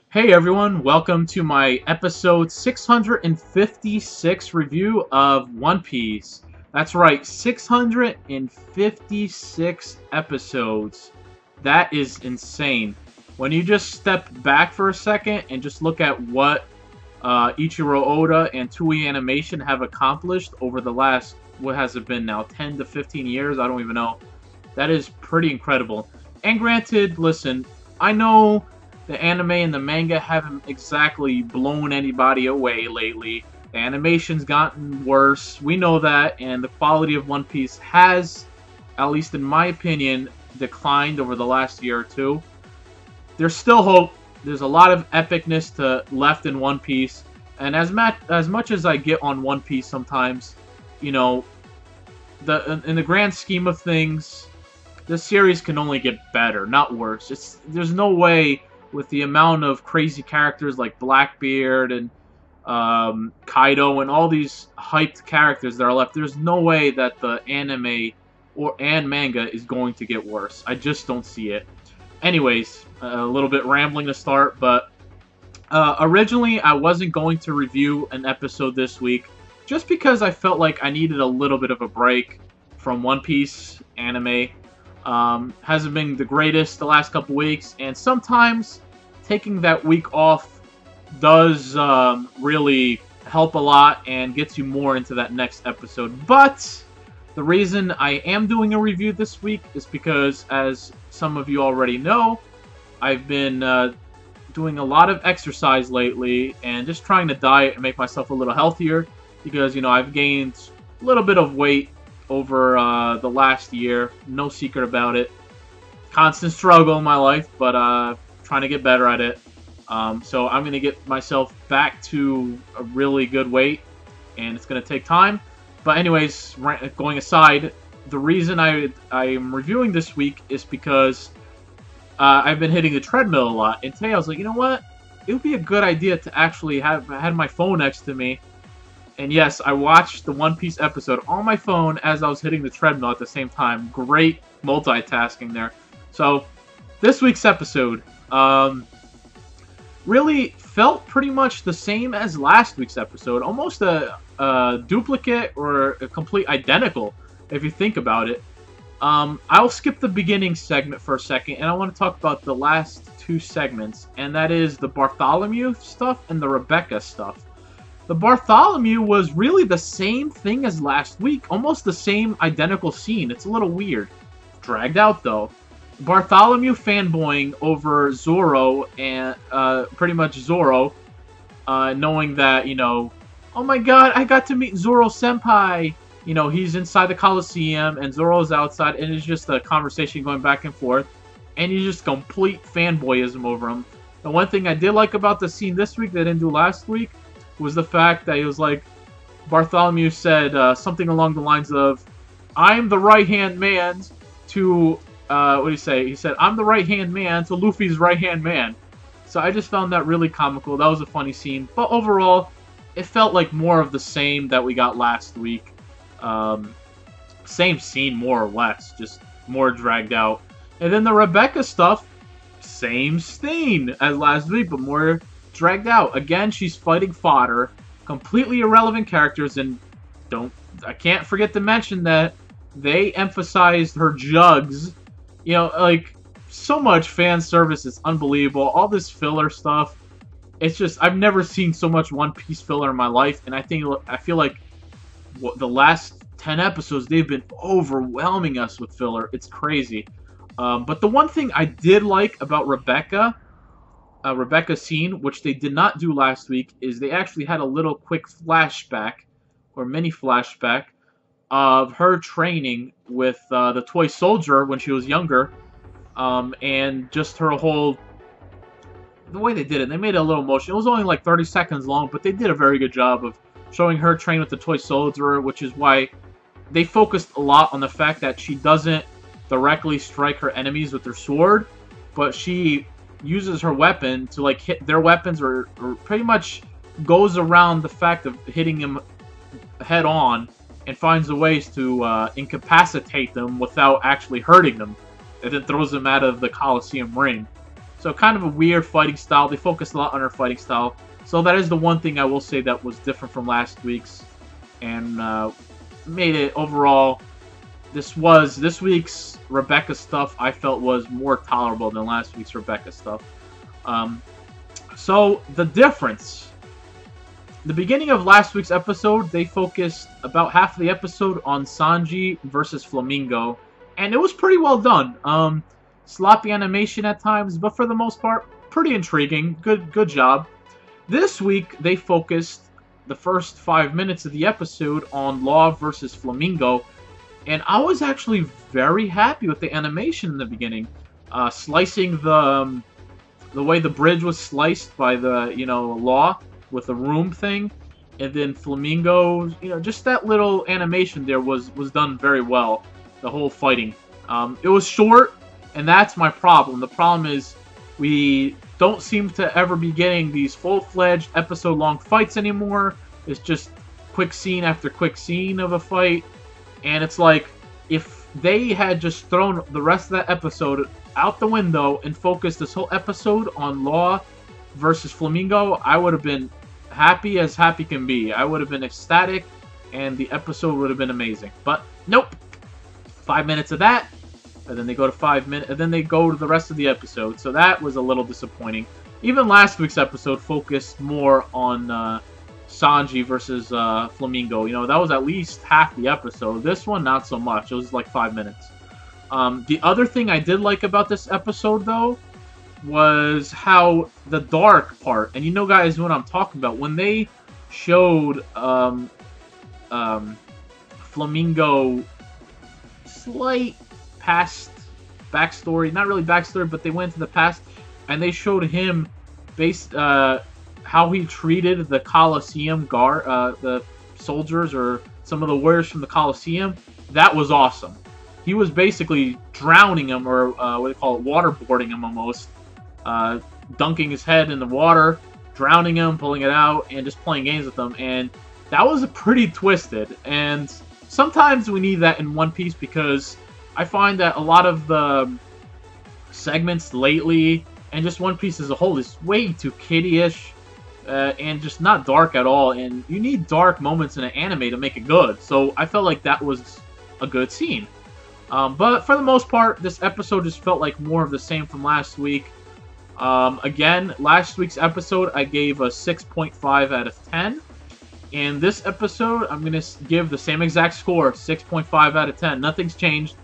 Hey everyone, welcome to my episode 656 review of One Piece. That's right, 656 episodes. That is insane. When you just step back for a second and just look at what Ichiro Oda and Toei Animation have accomplished over the last, what has it been now, 10 to 15 years? I don't even know. That is pretty incredible. And granted, listen, I know the anime and the manga haven't exactly blown anybody away lately. The animation's gotten worse. We know that, and the quality of One Piece has, at least in my opinion, declined over the last year or two. There's still hope. There's a lot of epicness left in One Piece, and as much as I get on One Piece sometimes, you know, in the grand scheme of things, this series can only get better, not worse. There's no way, with the amount of crazy characters like Blackbeard and Kaido and all these hyped characters that are left, there's no way that the anime and manga is going to get worse. I just don't see it. Anyways, a little bit rambling to start, but originally I wasn't going to review an episode this week just because I felt like I needed a little bit of a break from One Piece anime. Hasn't been the greatest the last couple weeks, and sometimes taking that week off does really help a lot and gets you more into that next episode. But the reason I am doing a review this week is because, as some of you already know, I've been doing a lot of exercise lately and just trying to diet and make myself a little healthier because, you know, I've gained a little bit of weight over the last year. No secret about it. Constant struggle in my life, but trying to get better at it. So I'm going to get myself back to a really good weight, and it's going to take time. But anyways, going aside, the reason I'm reviewing this week is because I've been hitting the treadmill a lot. And today I was like, you know what? It would be a good idea to actually have my phone next to me. And yes, I watched the One Piece episode on my phone as I was hitting the treadmill at the same time. Great multitasking there. So, this week's episode really felt pretty much the same as last week's episode. Almost a duplicate or a complete identical, if you think about it. I'll skip the beginning segment for a second, and I want to talk about the last two segments. And that is the Bartholomew stuff and the Rebecca stuff. The Bartholomew was really the same thing as last week. Almost the same identical scene. It's a little weird. Dragged out, though. Bartholomew fanboying over Zoro, and pretty much Zoro, knowing that, you know, oh my god, I got to meet Zoro Senpai. You know, he's inside the Coliseum, and Zoro's outside, and it's just a conversation going back and forth. And he's just complete fanboyism over him. The one thing I did like about the scene this week that I didn't do last week was the fact that he was like, Bartholomew said something along the lines of, I'm the right-hand man to, what did he say? He said, I'm the right-hand man to Luffy's right-hand man. So I just found that really comical. That was a funny scene. But overall, it felt like more of the same that we got last week. Same scene, more or less. Just more dragged out. And then the Rebecca stuff, same scene as last week, but more dragged out. Again, she's fighting fodder, completely irrelevant characters, and I can't forget to mention that they emphasized her jugs. You know, like, so much fan service is unbelievable. All this filler stuff, it's just, I've never seen so much One Piece filler in my life, and I feel like the last 10 episodes, they've been overwhelming us with filler. It's crazy. But the one thing I did like about Rebecca's scene, which they did not do last week, is they actually had a little quick flashback, or mini flashback, of her training with the toy soldier when she was younger, and just her whole, the way they did it, they made it a little emotional. It was only like 30 seconds long, but they did a very good job of showing her train with the toy soldier, which is why they focused a lot on the fact that she doesn't directly strike her enemies with her sword, but she uses her weapon to like hit their weapons, or pretty much goes around the fact of hitting him head on and finds the ways to incapacitate them without actually hurting them, and then throws them out of the Coliseum ring. So kind of a weird fighting style. They focused a lot on her fighting style. So that is the one thing I will say that was different from last week's, and made it overall. This week's Rebecca stuff I felt was more tolerable than last week's Rebecca stuff. So the difference. The beginning of last week's episode, they focused about half of the episode on Sanji versus Flamingo, and it was pretty well done. Sloppy animation at times, but for the most part, pretty intriguing. Good job. This week, they focused the first 5 minutes of the episode on Law versus Flamingo, and I was actually very happy with the animation in the beginning. Slicing the way the bridge was sliced by the, Law with the room thing, and then Flamingo, just that little animation there was done very well. The whole fighting. It was short, and that's my problem. The problem is we don't seem to ever be getting these full-fledged episode-long fights anymore. It's just quick scene after quick scene of a fight, and it's like if they had just thrown the rest of that episode out the window and focused this whole episode on Law versus Flamingo, I would have been happy as happy can be. I would have been ecstatic, and the episode would have been amazing. But nope. 5 minutes of that, and then they go to 5 minutes, and then they go to the rest of the episode. So that was a little disappointing. Even last week's episode focused more on Sanji versus Flamingo. That was at least half the episode. This one, not so much. It was like 5 minutes. The other thing I did like about this episode, though, was how the dark part, and guys, what I'm talking about, when they showed Flamingo slight past backstory, not really backstory, but they went to the past, and they showed him based how he treated the Colosseum guard, the soldiers or some of the warriors from the Colosseum. That was awesome. He was basically drowning him, or what do they call it, waterboarding him almost, dunking his head in the water, drowning him, pulling it out, and just playing games with them. And that was pretty twisted. And sometimes we need that in One Piece, because I find that a lot of the segments lately, and just One Piece as a whole, is way too kiddie-ish, and just not dark at all. And you need dark moments in an anime to make it good. So I felt like that was a good scene. But for the most part, this episode just felt like more of the same from last week. Again, last week's episode, I gave a 6.5 out of 10. In this episode, I'm going to give the same exact score, 6.5 out of 10. Nothing's changed.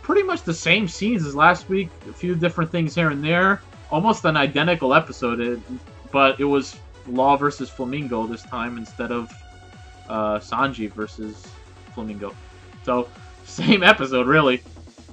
Pretty much the same scenes as last week. A few different things here and there. Almost an identical episode, but it was Law versus Flamingo this time instead of Sanji versus Flamingo. So, same episode, really.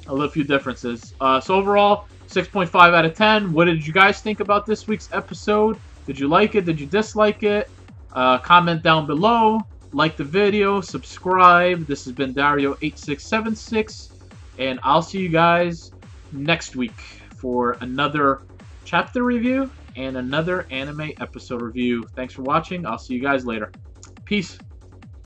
A little few differences. So overall, 6.5 out of 10. What did you guys think about this week's episode? Did you like it? Did you dislike it? Comment down below. Like the video. Subscribe. This has been Dario8676. And I'll see you guys next week for another chapter review and another anime episode review. Thanks for watching. I'll see you guys later. Peace.